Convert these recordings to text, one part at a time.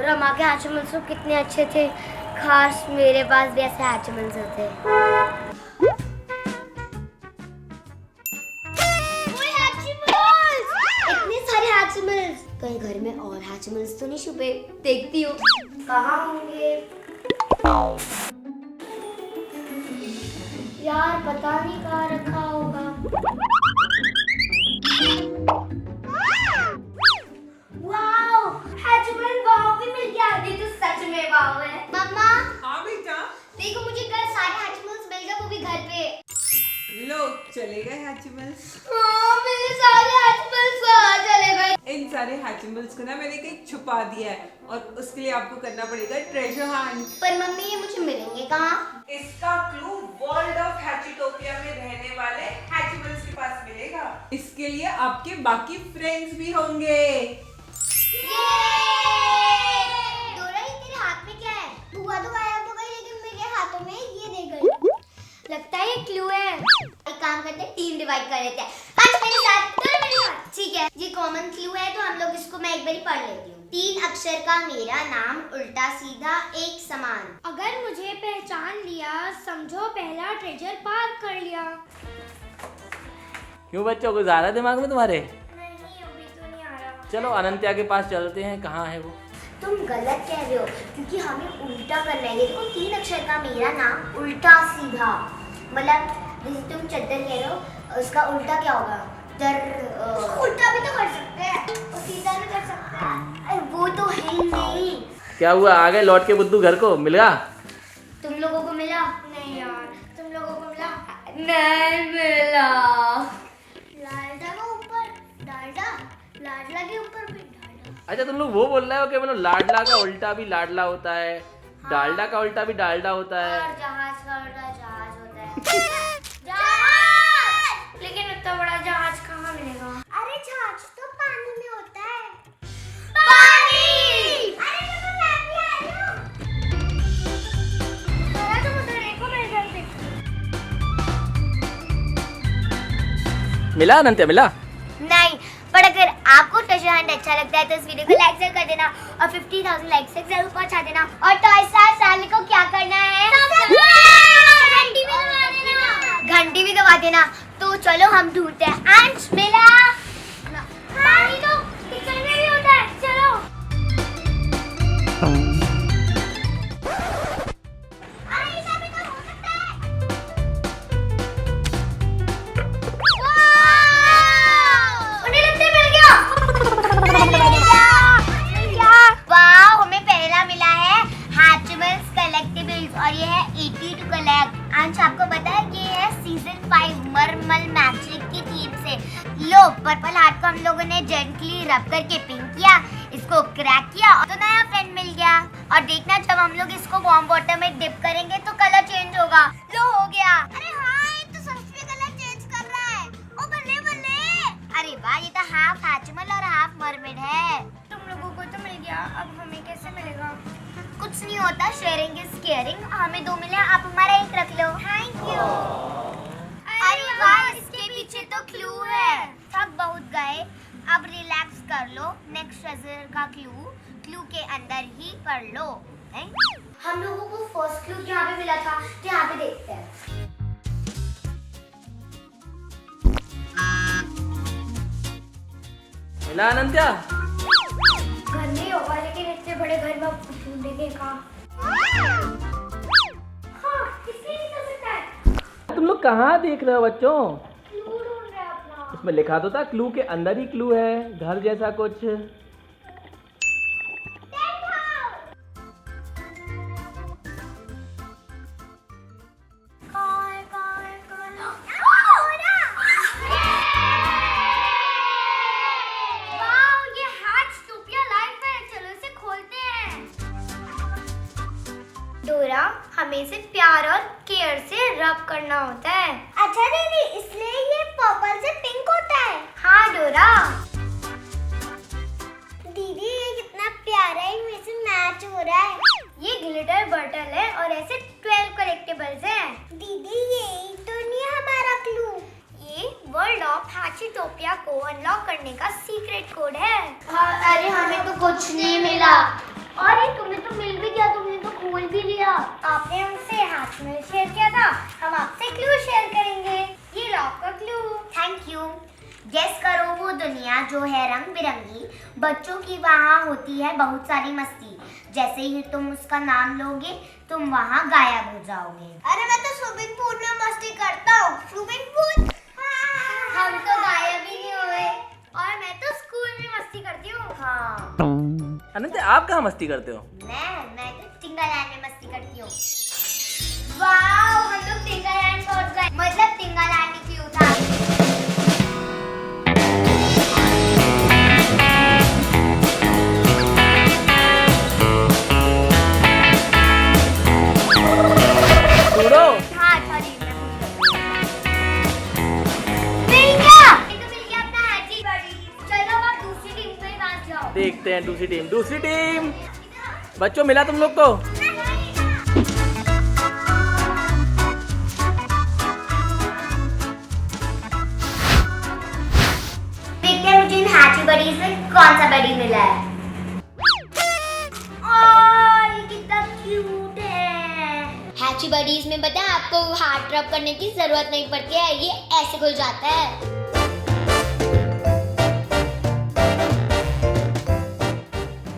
रमा के हैचमल्स तो कितने अच्छे थे, खास मेरे पास भी ऐसे हैचमल्स होते। इतने सारे हैचमल्स, कहीं घर में और हैचमल्स तो नहीं छुपे? देखती हूँ कहाँ होंगे। यार पता नहीं कहाँ रखा होगा। वाओ, हैचमल वाओ भी मिल गया। ये तो सच में वाओ है। मम्मा। हाँ बेटा। देखो मुझे कल सारे हैचमल्स मिल गए, वो भी घर पे। लो चले गए हैचिमल्स। हाँ, मेरे सारे हैचमल्स कहाँ चले गए? इन सारे हैचिमल्स को ना मैंने कहीं छुपा दिया है और उसके लिए आपको करना पड़ेगा ट्रेजर हंट। पर मम्मी ये मुझे मिलेंगे कहाँ? इसका क्लू वर्ल्ड ऑफ हैचिटोपिया में रहने वाले हैचिमल्स के पास मिलेगा। इसके लिए आपके बाकी फ्रेंड्स भी होंगे। डोरा, ये तेरे हाथ में क्या है? बुआ तो गायब हो गई, लेकिन मेरे हाथों में ये दे गई। लगता है ये क्लू है। एक काम करते हैं, टीम डिवाइड कर लेते हैं। आज मेरे साथ, डोरा मेरे साथ। ठीक है, ये कॉमन क्लू है तो हम लोग इसको मैं एक बारी पढ़ लेती हूँ। 3 अक्षर का मेरा नाम, उल्टा सीधा एक समान। अगर मुझे पहचान लिया, समझो पहला ट्रेजर पार कर लिया। क्यों बच्चों को ज़्यादा दिमाग में तुम्हारे? नहीं, अभी तो नहीं आ रहा। चलो अनंत्या के पास चलते हैं, कहाँ है वो? तुम गलत कह रहे हो, क्योंकि हमें उल्टा करना है। देखो 3 अक्षर का मेरा नाम, उल्टा सीधा, मतलब जैसे तुम चद्दर कह रहे हो, उसका उल्टा क्या होगा? उल्टा भी तो कर सकते हैं और सीधा भी कर सकते हैं। अरे वो तो है ही नहीं। क्या हुआ, आ गए लौट के बुद्धू घर को? मिला? तुम लोगों को मिला? नहीं यार, तुम लोगों को मिला? नहीं मिला। लाडला के ऊपर डालडा, लाडला के ऊपर भी डालडा। अच्छा तुम लोग वो बोल रहे हो कि मतलब लाडला का उल्टा भी लाडला होता है, डालडा का उल्टा भी डालडा होता है, और जहाज का उल्टा जहाज होता है। जहाज! लेकिन इतना बड़ा जहाज कहाँ मिलेगा? अरे जहाज तो पानी में होता है। पानी! अरे देखो मैं भी आ रही हूँ। अरे तुम उधर देखो, मैं इधर देखती हूँ। मिला अनंत्या, मिला? नहीं, पर अगर आपको ट्रेजर हंट अच्छा लगता है तो इस वीडियो को लाइक जरूर कर देना और 50,000 लाइक से जरूर पहुंचा देना। और टॉय स्टार फैमिली को क्या करना है? घंटी भी दबा देना। घंटी भी दबा देना। तो चलो हम ढूंढते हैं। अंश मिला? पानी तो किचन में भी होता है। चलो। अरे ऐसा भी तो हो सकता है। उन्हें लगता मिल गया। वाओ, हमें पहला मिला है हैचमल्स कलेक्टिबल्स और ये है 80 टू कलेक्ट। अंश आपको पता है ये है सीजन 5 मरमल मैजिक की थीम से। लो, पर्पल हार्ट को हम लोगों ने जेंटली रब करके पिंक किया, इसको क्रैक किया और तो नया फ्रेंड मिल गया। और देखना जब हम लोग इसको वार्म वाटर में डिप करेंगे तो कलर चेंज होगा। लो हो गया। अरे हाँ, ये तो सच में कलर चेंज कर रहा है। ओ बल्ले बल्ले। अरे वाह, ये तो हाफ हैचमल और हाफ मरमेड है। तुम लोगों को तो मिल गया, अब हमें कैसे मिलेगा? कुछ नहीं होता, शेयरिंग इज केयरिंग। हमें 2 मिले, आप हमारा 1 रख लो। Thank you. अरे वाह, इसके पीछे तो क्लू है। सब बहुत गए, अब रिलैक्स कर लो। नेक्स्ट ट्रेजर का क्लू के अंदर ही पढ़ लो। हम लोगों को फर्स्ट क्लू यहाँ पे मिला था, तो यहाँ पे देखते हैं। मिला अनंत्या? घर में ही होगा, लेकिन इतने बड़े घर में ढूंढेंगे कहाँ? हाँ, इसलिए नहीं कर सकता है। तुम लोग कहाँ देख रहे हो बच्चों? क्लू ढूंढ रहे हैं अपना। उसमें लिखा तो था क्लू के अंदर ही क्लू है, घर जैसा कुछ। डोरा, हमें से प्यार और केयर से रब करना होता है। अच्छा दीदी, इसलिए ये पर्पल से पिंक होता है। हाँ डोरा। दीदी ये कितना प्यारा है, इनमें से मैच हो रहा है। ये ग्लिटर बटल है और ऐसे 12 कलेक्टिबल्स हैं। दीदी ये तो नहीं है हमारा क्लू। ये वर्ल्ड ऑफ हैचिटोपिया को अनलॉक करने का सीक्रेट कोड है। हाँ, अरे हमें तो कुछ नहीं मिला। और ये बच्चों की वहाँ होती है बहुत सारी मस्ती। जैसे ही तुम उसका नाम लोगे तुम वहाँ गायब हो जाओगे। अरे मैं तो स्विमिंग पूल में मस्ती करता हूँ। Swimming pool? हम तो गायब ही नहीं हुए। और मैं तो स्कूल में मस्ती करती हूँ। हाँ। अनंत आप कहाँ मस्ती करते हो? मैं तो टिंगालैंड में मस्ती करती हूँ। वाओ, हम लोग टिंगालैंड पहुँच गए। मतलब टिंगालैंड ही क्यों था? हाँ, सॉरी, मिल गया अपना हैची बड़ी। चलो अब दूसरी टीम पे पास जाओ। देखते हैं दूसरी टीम। बच्चों मिला तुम लोग को? देखते हैं मुझे इन हैची बडीज में कौन सा बडी मिला है। ये कितना क्यूट है। हैची बडीज में पता है आपको हाथ रब करने की जरूरत नहीं पड़ती है, ये ऐसे खुल जाता है।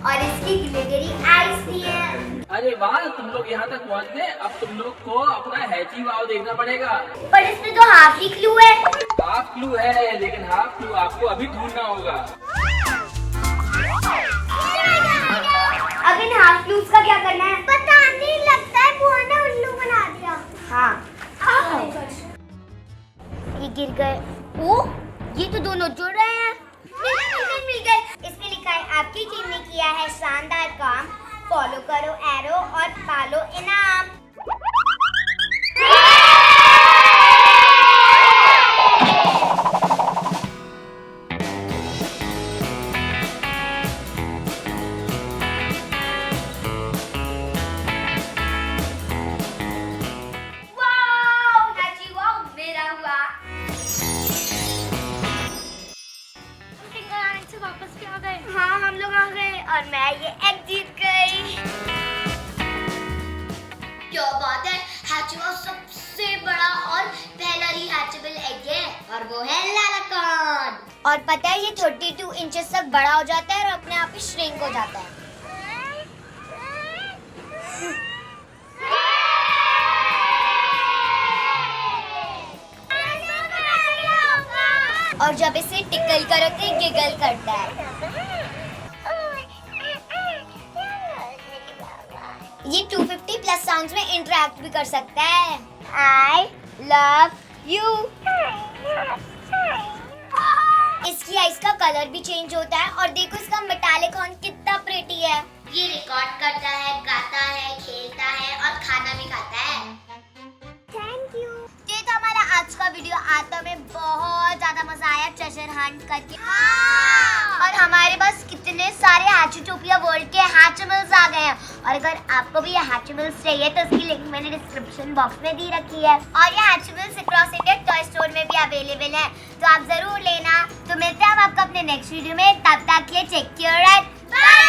और इसकी ग्लिटरी आईज भी है। अरे वाह, तुम लोग यहाँ तक पहुँच गए। अब तुम लोग को अपना हैची वाव देखना पड़ेगा। पर इसमें तो हाफ ही क्लू है। हाफ क्लू है, लेकिन हाफ क्लू आपको अभी ढूंढना होगा। अब इन हाफ क्लूज का क्या करना है? पता नहीं, लगता है बुआ ने उल्लू बना दिया। हाँ। ये गिर गए। ओ, ये तो दोनों जुड़ रहे हैं। मिल गए। इसमें लिखा है आपकी टीम ने किया है शानदार काम, फॉलो करो एरो और पालो इनाम। हाँ, हम लोग आ गए और मैं ये एग जीत गई। क्या बात है, हैचीबल सबसे बड़ा और पहला ही हैचेबल एग है और वो है लालाकॉन। और पता है ये 32 इंचेस तक बड़ा हो जाता है और अपने आप ही श्रिंक हो जाता है। और जब इसे टिकल करो तो ये गिगल करता है। ये 250 प्लस साउंड्स में इंटरेक्ट भी कर सकता है। I love you। इसकी आइज का कलर भी चेंज होता है और देखो इसका मेटालिक हॉर्न कितना प्रिटी है। ये रिकॉर्ड करता है, गाता है, खेलता है और खाना भी खाता है। Thank you. ये तो हमारा आज का वीडियो। आज तो हमें बहुत ज्यादा मजा आया ट्रेजर हंट करके। और हमारे पास कितने सारे हैचीटोपिया वर्ल्ड के हैचेबल्स आ गए हैं। और अगर आपको भी ये हैचेबल्स चाहिए तो उसकी लिंक मैंने डिस्क्रिप्शन बॉक्स में दी रखी है। और ये हैचेबल्स अक्रॉस इंडिया टॉय स्टोर में भी अवेलेबल है, तो आप जरूर लेना। तो मिलते हैं हम आपको अपने नेक्स्ट वीडियो में। तब तक के लिए टेक केयर। बाय।